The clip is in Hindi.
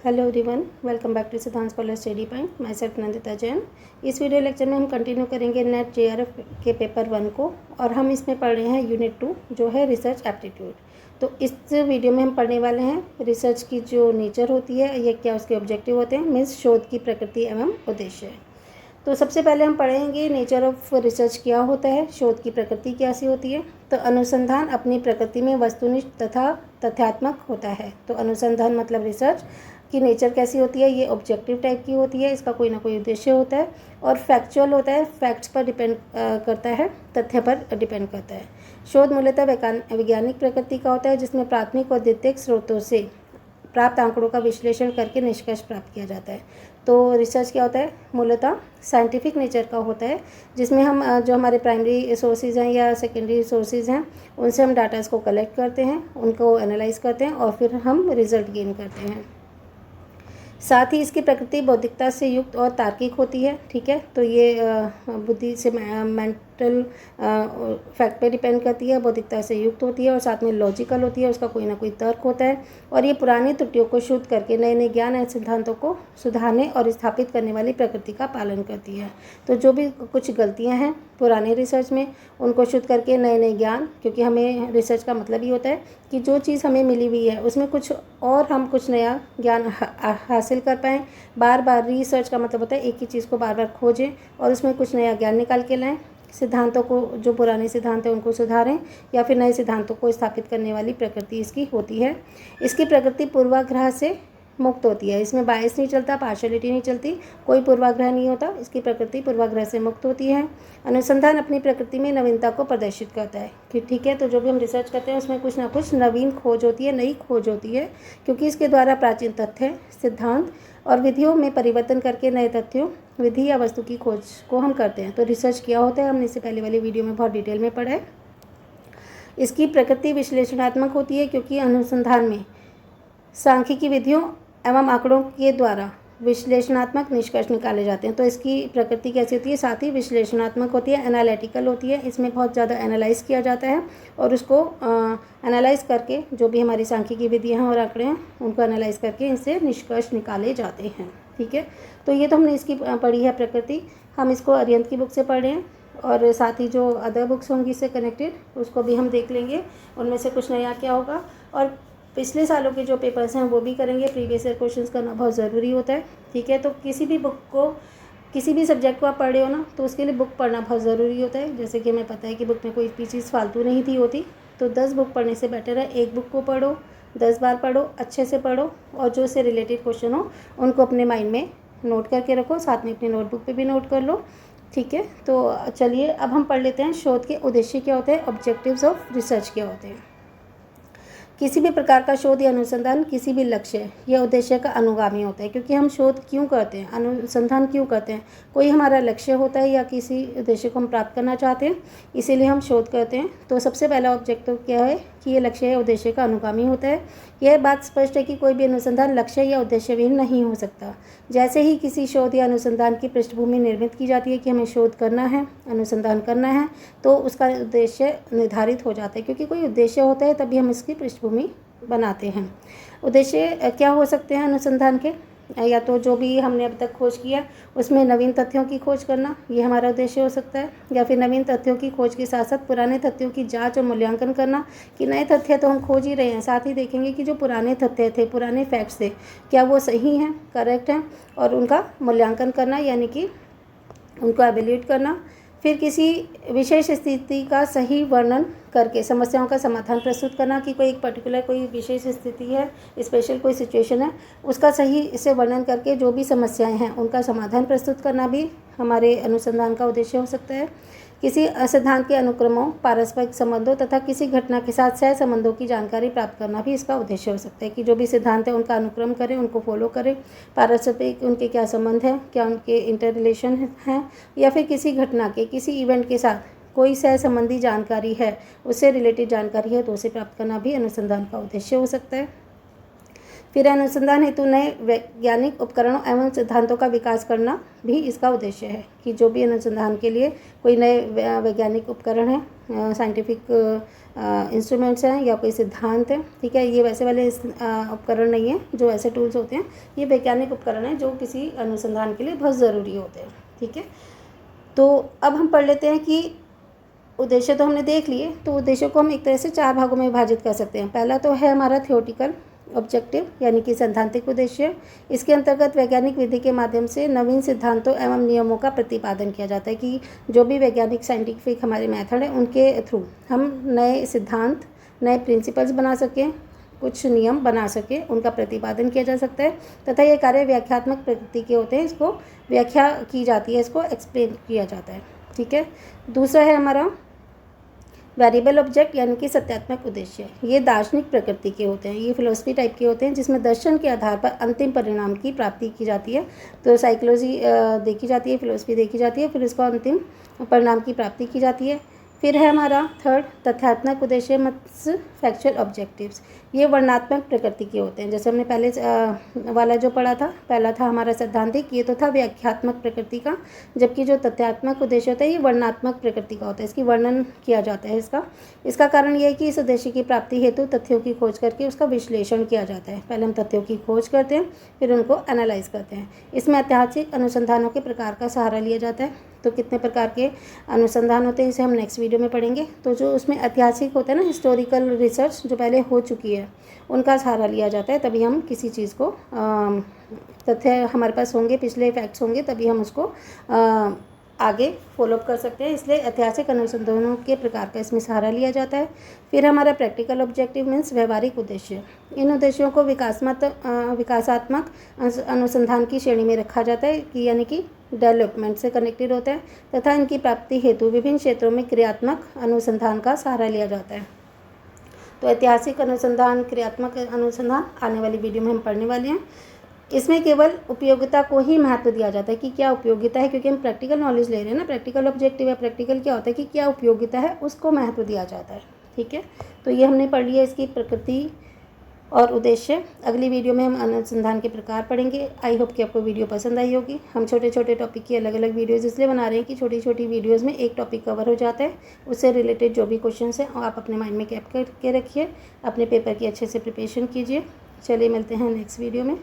Hello everyone, welcome back to Siddhant scholar study point. मैं सेल्फ नंदिता जैन। इस वीडियो लेक्चर में हम कंटिन्यू करेंगे नेट जेआरएफ के पेपर 1 को, और हम इसमें पढ़ रहे हैं यूनिट 2 जो है रिसर्च एप्टीट्यूड। तो इस वीडियो में हम पढ़ने वाले हैं रिसर्च की जो नेचर होती है या क्या उसके ऑब्जेक्टिव होते हैं, मीन्स शोध की प्रकृति एवं उद्देश्य। तो सबसे पहले हम पढ़ेंगे नेचर ऑफ रिसर्च क्या होता है, शोध की प्रकृति कैसी होती है। तो अनुसंधान अपनी प्रकृति में वस्तुनिष्ठ तथा तथ्यात्मक होता है। तो अनुसंधान मतलब रिसर्च की नेचर कैसी होती है, ये ऑब्जेक्टिव टाइप की होती है, इसका कोई ना कोई उद्देश्य होता है और फैक्चुअल होता है, फैक्ट्स पर डिपेंड करता है, तथ्य पर डिपेंड करता है। शोध मूलतः वैज्ञानिक प्रकृति का होता है जिसमें प्राथमिक और द्वितीयक स्रोतों से प्राप्त आंकड़ों का विश्लेषण करके निष्कर्ष प्राप्त किया जाता है। तो रिसर्च क्या होता है, मूलतः साइंटिफिक नेचर का होता है जिसमें हम जो हमारे प्राइमरी सोर्सेज हैं या सेकेंडरी सोर्सेज हैं उनसे हम डाटास को कलेक्ट करते हैं, उनको एनालाइज करते हैं और फिर हम रिजल्ट गेन करते हैं। साथ ही इसकी प्रकृति बौद्धिकता से युक्त और तार्किक होती है। ठीक है, तो ये बुद्धि से मेंटल फैक्ट पे डिपेंड करती है, बौद्धिकता से युक्त होती है और साथ में लॉजिकल होती है, उसका कोई ना कोई तर्क होता है और ये पुरानी त्रुटियों को शुद्ध करके नए नए ज्ञान एवं सिद्धांतों को सुधारने और स्थापित करने वाली प्रकृति का पालन करती है। तो जो भी कुछ गलतियाँ हैं पुराने रिसर्च में उनको शुद्ध करके नए नए ज्ञान, क्योंकि हमें रिसर्च का मतलब ही होता है कि जो चीज़ हमें मिली हुई है उसमें कुछ और हम कुछ नया ज्ञान हासिल कर पाएँ। बार बार रिसर्च का मतलब होता है एक ही चीज़ को बार बार खोजें और उसमें कुछ नया ज्ञान निकाल के लाएँ, सिद्धांतों को, जो पुराने सिद्धांत हैं उनको सुधारें या फिर नए सिद्धांतों को स्थापित करने वाली प्रकृति इसकी होती है। इसकी प्रकृति पूर्वाग्रह से मुक्त होती है, इसमें बायस नहीं चलता, पार्शलिटी नहीं चलती, कोई पूर्वाग्रह नहीं होता, इसकी प्रकृति पूर्वाग्रह से मुक्त होती है। अनुसंधान अपनी प्रकृति में नवीनता को प्रदर्शित करता है कि ठीक है, तो जो भी हम रिसर्च करते हैं उसमें कुछ ना कुछ नवीन खोज होती है, नई खोज होती है, क्योंकि इसके द्वारा प्राचीन तथ्य, सिद्धांत और विधियों में परिवर्तन करके नए तथ्यों, विधि या वस्तु की खोज को हम करते हैं। तो रिसर्च क्या होता है हमने इससे पहले वाली वीडियो में बहुत डिटेल में पढ़ा है। इसकी प्रकृति विश्लेषणात्मक होती है क्योंकि अनुसंधान में सांख्यिकी विधियों एवं आंकड़ों के द्वारा विश्लेषणात्मक निष्कर्ष निकाले जाते हैं। तो इसकी प्रकृति कैसी होती है, साथ ही विश्लेषणात्मक होती है, एनालिटिकल होती है, इसमें बहुत ज़्यादा एनालाइज किया जाता है और उसको एनालाइज करके जो भी हमारी सांख्यिकी विधियाँ हैं और आंकड़े हैं उनको एनालाइज करके इनसे निष्कर्ष निकाले जाते हैं। ठीक है, तो ये तो हमने इसकी पढ़ी है प्रकृति। हम इसको अरिहंत की बुक से पढ़ रहे हैं और साथ ही जो अदर बुक्स होंगी इससे कनेक्टेड उसको भी हम देख लेंगे, उनमें से कुछ नया क्या होगा, और पिछले सालों के जो पेपर्स हैं वो भी करेंगे। प्रीवियस ईयर क्वेश्चंस करना बहुत ज़रूरी होता है। ठीक है, तो किसी भी बुक को, किसी भी सब्जेक्ट को आप पढ़ रहे हो ना, तो उसके लिए बुक पढ़ना बहुत ज़रूरी होता है। जैसे कि हमें पता है कि बुक में कोई भी चीज़ फालतू नहीं थी होती, तो 10 बुक पढ़ने से बेटर है एक बुक को पढ़ो, 10 बार पढ़ो, अच्छे से पढ़ो और जो उससे रिलेटेड क्वेश्चन हो उनको अपने माइंड में नोट करके रखो, साथ में अपनी नोटबुक पर भी नोट कर लो। ठीक है, तो चलिए अब हम पढ़ लेते हैं शोध के उद्देश्य क्या होते हैं, ऑब्जेक्टिव्स ऑफ रिसर्च क्या होते हैं। किसी भी प्रकार का शोध या अनुसंधान किसी भी लक्ष्य या उद्देश्य का अनुगामी होता है, क्योंकि हम शोध क्यों करते हैं, अनुसंधान क्यों करते हैं, कोई हमारा लक्ष्य होता है या किसी उद्देश्य को हम प्राप्त करना चाहते हैं, इसीलिए हम शोध करते हैं। तो सबसे पहला ऑब्जेक्टिव क्या है कि ये लक्ष्य या उद्देश्य का अनुगामी होता है। यह बात स्पष्ट है कि कोई भी अनुसंधान लक्ष्य या उद्देश्य विहीन नहीं हो सकता। जैसे ही किसी शोध या अनुसंधान की पृष्ठभूमि निर्मित की जाती है कि हमें शोध करना है, अनुसंधान करना है, तो उसका उद्देश्य निर्धारित हो जाता है, क्योंकि कोई उद्देश्य होता है तभी हम इसकी पृष्ठभूमि बनाते हैं। उद्देश्य क्या हो सकते हैं अनुसंधान के, या तो जो भी हमने अब तक खोज किया उसमें नवीन तथ्यों की खोज करना, ये हमारा उद्देश्य हो सकता है, या फिर नवीन तथ्यों की खोज के साथ साथ पुराने तथ्यों की जांच और मूल्यांकन करना कि नए तथ्य तो हम खोज ही रहे हैं, साथ ही देखेंगे कि जो पुराने तथ्य थे, पुराने फैक्ट्स थे, क्या वो सही हैं, करेक्ट हैं, और उनका मूल्यांकन करना यानी कि उनको एवेल्यूएट करना। फिर किसी विशेष स्थिति का सही वर्णन करके समस्याओं का समाधान प्रस्तुत करना कि कोई एक पर्टिकुलर कोई विशेष स्थिति है, स्पेशल कोई सिचुएशन है, उसका सही से वर्णन करके जो भी समस्याएं हैं उनका समाधान प्रस्तुत करना भी हमारे अनुसंधान का उद्देश्य हो सकता है। किसी सिद्धांत के अनुक्रमों, पारस्परिक संबंधों तथा किसी घटना के साथ सह संबंधों की जानकारी प्राप्त करना भी इसका उद्देश्य हो सकता है कि जो भी सिद्धांत है उनका अनुक्रम करें, उनको फॉलो करें, पारस्परिक उनके क्या संबंध हैं, क्या उनके इंटर रिलेशन हैं, या फिर किसी घटना के, किसी इवेंट के साथ कोई सह संबंधी जानकारी है, उससे रिलेटेड जानकारी है, तो उसे प्राप्त करना भी अनुसंधान का उद्देश्य हो सकता है। फिर अनुसंधान हेतु नए वैज्ञानिक उपकरणों एवं सिद्धांतों का विकास करना भी इसका उद्देश्य है कि जो भी अनुसंधान के लिए कोई नए वैज्ञानिक उपकरण हैं साइंटिफिक इंस्ट्रूमेंट्स हैं या कोई सिद्धांत है, ठीक है। ये वैसे वाले उपकरण नहीं है जो ऐसे टूल्स होते हैं, ये वैज्ञानिक उपकरण हैं जो किसी अनुसंधान के लिए बहुत ज़रूरी होते हैं, ठीक है। तो अब हम पढ़ लेते हैं कि उद्देश्य तो हमने देख लिए, तो उद्देश्यों को हम एक तरह से 4 भागों में विभाजित कर सकते हैं। पहला तो है हमारा थियोरेटिकल ऑब्जेक्टिव यानी कि सैद्धांतिक उद्देश्य। इसके अंतर्गत वैज्ञानिक विधि के माध्यम से नवीन सिद्धांतों एवं नियमों का प्रतिपादन किया जाता है कि जो भी वैज्ञानिक साइंटिफिक हमारे मेथड है उनके थ्रू हम नए सिद्धांत, नए प्रिंसिपल्स बना सकें, कुछ नियम बना सकें, उनका प्रतिपादन किया जा सकता है तथा ये कार्य व्याख्यात्मक प्रकृति के होते हैं। इसको व्याख्या की जाती है, इसको एक्सप्लेन किया जाता है, ठीक है। दूसरा है हमारा वेरिएबल ऑब्जेक्ट यानी कि सत्यात्मक उद्देश्य। ये दार्शनिक प्रकृति के होते हैं, ये फिलोसफी टाइप के होते हैं जिसमें दर्शन के आधार पर अंतिम परिणाम की प्राप्ति की जाती है। तो साइकोलॉजी देखी जाती है, फिलोसफी देखी जाती है, फिर इसको अंतिम परिणाम की प्राप्ति की जाती है। फिर है हमारा थर्ड तथ्यात्मक उद्देश्य मीन्स फैक्चुअल ऑब्जेक्टिव्स। ये वर्णनात्मक प्रकृति के होते हैं, जैसे हमने पहले वाला जो पढ़ा था, पहला था हमारा सैद्धांतिक, ये तो था व्याख्यात्मक प्रकृति का, जबकि जो तथ्यात्मक उद्देश्य होता है ये वर्णनात्मक प्रकृति का होता है, इसकी वर्णन किया जाता है। इसका कारण ये है कि इस उद्देश्य की प्राप्ति हेतु तथ्यों की खोज करके उसका विश्लेषण किया जाता है। पहले हम तथ्यों की खोज करते हैं, फिर उनको एनालाइज करते हैं। इसमें ऐतिहासिक अनुसंधानों के प्रकार का सहारा लिया जाता है। तो कितने प्रकार के अनुसंधान होते हैं इसे हम नेक्स्ट वीडियो में पढ़ेंगे। तो जो उसमें ऐतिहासिक होता है ना, हिस्टोरिकल रिसर्च जो पहले हो चुकी है, उनका सहारा लिया जाता है, तभी हम किसी चीज़ को तथ्य हमारे पास होंगे, पिछले फैक्ट्स होंगे, तभी हम उसको आगे फॉलोअप कर सकते हैं। इसलिए ऐतिहासिक अनुसंधानों के प्रकार का इसमें सहारा लिया जाता है। फिर हमारा प्रैक्टिकल ऑब्जेक्टिव मीन्स व्यवहारिक उद्देश्य। इन उद्देश्यों को विकासात्मक अनुसंधान की श्रेणी में रखा जाता है कि यानी कि डेवलपमेंट से कनेक्टेड होता है तथा इनकी प्राप्ति हेतु विभिन्न क्षेत्रों में क्रियात्मक अनुसंधान का सहारा लिया जाता है। तो ऐतिहासिक अनुसंधान, क्रियात्मक अनुसंधान आने वाली वीडियो में हम पढ़ने वाले हैं। इसमें केवल उपयोगिता को ही महत्व दिया जाता है कि क्या उपयोगिता है, क्योंकि हम प्रैक्टिकल नॉलेज ले रहे हैं ना। प्रैक्टिकल ऑब्जेक्टिव या प्रैक्टिकल क्या होता है कि क्या उपयोगिता है, उसको महत्व दिया जाता है, ठीक है। तो ये हमने पढ़ लिया इसकी प्रकृति और उद्देश्य। अगली वीडियो में हम अनुसंधान के प्रकार पढ़ेंगे। आई होप कि आपको वीडियो पसंद आई होगी। हम छोटे छोटे टॉपिक की अलग अलग वीडियोज़ इसलिए बना रहे हैं कि छोटी छोटी वीडियोज़ में एक टॉपिक कवर हो जाता है, उससे रिलेटेड जो भी क्वेश्चन हैं आप अपने माइंड में कैप करके रखिए, अपने पेपर की अच्छे से प्रिपरेशन कीजिए। चलिए मिलते हैं नेक्स्ट वीडियो में।